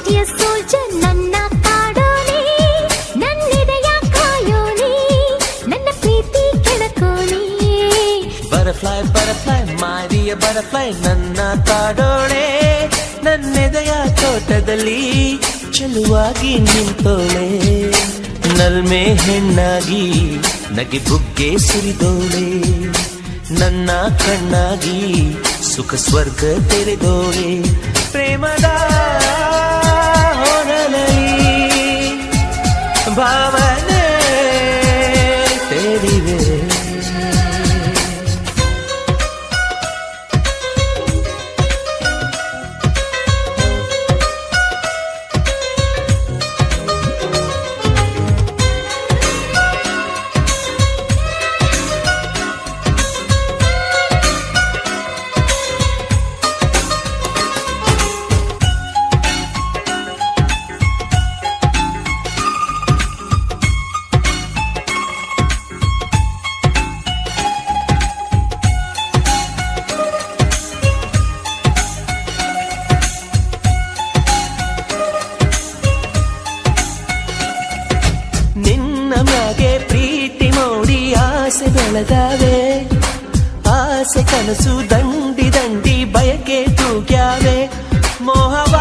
dear soldier, ನನ್ನ ಕಾಡೋನೆ, ನನ್ನೆದೆಯ ಕಾಯೋನೆ, ನನ್ನ ಪ್ರೀತಿ ಕೆಣಕೋನೆ. Butterfly, butterfly, my dear butterfly, ನನ್ನ ಕಾಡೋಳೆ, ನನ್ನೆದೆಯ ತೋಟದಲ್ಲಿ ಚೆಲುವಾಗಿ ನಿಂತೋಳೆ. ನಲ್ಮೆ ಹೆಣ್ಣಾಗಿ ನಗೆ ಬುಗ್ಗೆ ಸುರಿದೋಳೆ, ನನ್ನ ಕಣ್ಣಾಗಿ ಸುಖ ಸ್ವರ್ಗ ತೆರೆದೋಳೆ. ಪ್ರೇಮದ ಹೊನಲಲ್ಲಿ ಭಾವನೆ ತೆರಿವೆ. ನಮಗೆ ಪ್ರೀತಿ ಮೋಡಿ ಆಸೆ ಬೆಳೆದಾವೆ, ಆಸೆ ಕನಸು ದಂಡಿ ದಂಡಿ ಬಯಕೆ ತೂಗ್ಯಾವೆ, ಮೋಹವ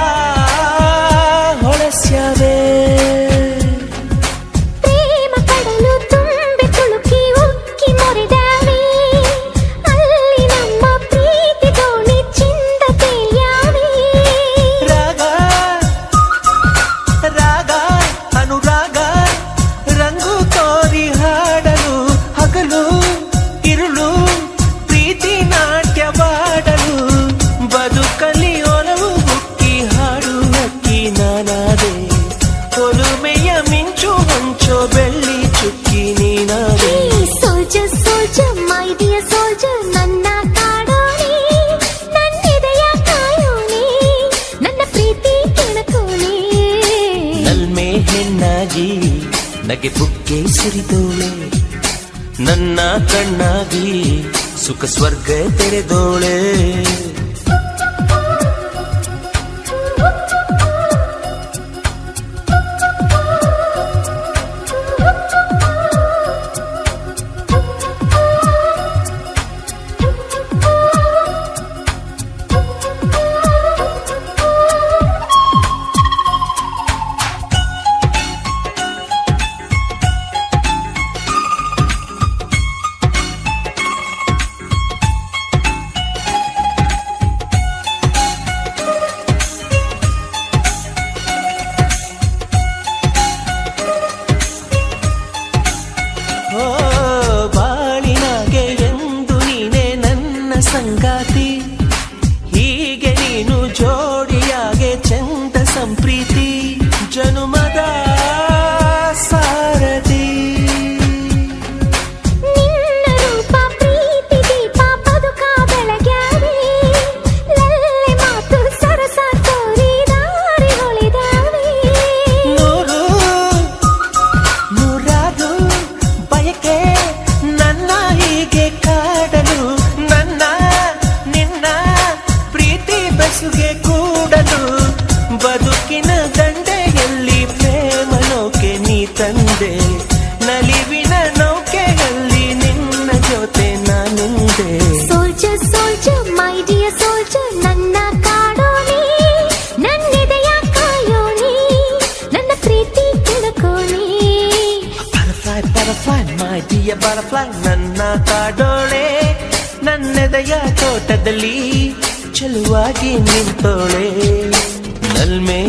ಹೊಳಸ್ಯಾವೆ. ಪ್ರೇಮ ಕಡಲು ತುಂಬಿ ತುಳುಕಿ ಉಕ್ಕಿ ಮೊರೆದಾವೆ, ಅಲ್ಲಿ ನಮ್ಮ ಪ್ರೀತಿ ದೋಣಿ ಚಿಂದ ತೇಲ್ಯಾವೆ. ರಾಗ ರಾಗ ಅನುರಾಗ ರಂಗು ತೋರಿ ಹಾಡಲು, ಹಗಲು ಇರುಳು ಪ್ರೀತಿ ನಾಟ್ಯವಾಡಲು, ಬದುಕಲಿ ಒಲವು ಹುಕ್ಕಿ ಹಾಡು ಹಕ್ಕಿ ನಾನಾದೆ, ಒಲುಮೆಯ ಮಿಂಚು ಹೊಂಚೋ ಬೆಳ್ಳಿ ಚುಕ್ಕಿ ನೀನಾದೆ. Soldier soldier my dear soldier, ನನ್ನ ಕಾಡೋನೆ, ನನ್ನೆದೆಯ ಕಾಯೋನೆ, ನನ್ನ ಪ್ರೀತಿ ಕೆಣಕೋನೆ. ನಲ್ಮೆ ಹೆಣ್ಣಾಗಿ ನಗೆ ಬುಗ್ಗೆ ಸುರಿದೋಳೆ, ನನ್ನ ಕಣ್ಣಾಗಿ ಸುಖ ಸ್ವರ್ಗ ತೆರೆದೋಳೆ. ಬಾಳಿನಾಗೆ ಎಂದು ನೀನೆ ನನ್ನ ಸಂಗಾತಿ, ಹೀಗೆ ನೀನು ಜೋಡಿಯಾಗೆ ಚಂದ ಸಂಪ್ರೀತಿ, ಜನುಮದ ಸಾರಥಿ. ನಿನ್ನ ರೂಪ ಪ್ರೀತಿ ದೀಪ ಬದುಕ ಬೆಳಗ್ಯಾವೆ, ಲಲ್ಲೆ ಮಾತು ಸರಸ ತೋರಿ ದಾರಿ ಹೊಳಿದಾವೆ. ನೂರು ನೂರಾರು ಬಯಕೆ ನನ್ನ ಹೀಗೆ ಕಾಡಲು, ನನ್ನ ನಿನ್ನ ಪ್ರೀತಿ ಬೆಸುಗೆ ಕೂಡಲು, ಬದುಕಿನ ದಂಡೆಯಲ್ಲಿ ಪ್ರೇಮ ನೌಕೆ ನೀ ತಂದೆ, ನಲಿವಿನ ನೌಕೆಯಲ್ಲಿ ನಿನ್ನ ಜೊತೆ ನಾನಿಂದೆ. Soldier soldier my dear soldier, ನನ್ನ ಕಾಡೋನೆ, ನನ್ನೆದೆಯ ಕಾಯೋನೆ, ನನ್ನ ಪ್ರೀತಿ ಕೆಣಕೋನೆ. Butterfly, butterfly, my dear butterfly, ನನ್ನ ಕಾಡೋಳೆ, ನನ್ನೆದೆಯ ತೋಟದಲ್ಲಿ ಚೆಲುವಾಗಿ ನಿಂತೋಳೆ. ನಲ್ಮೆ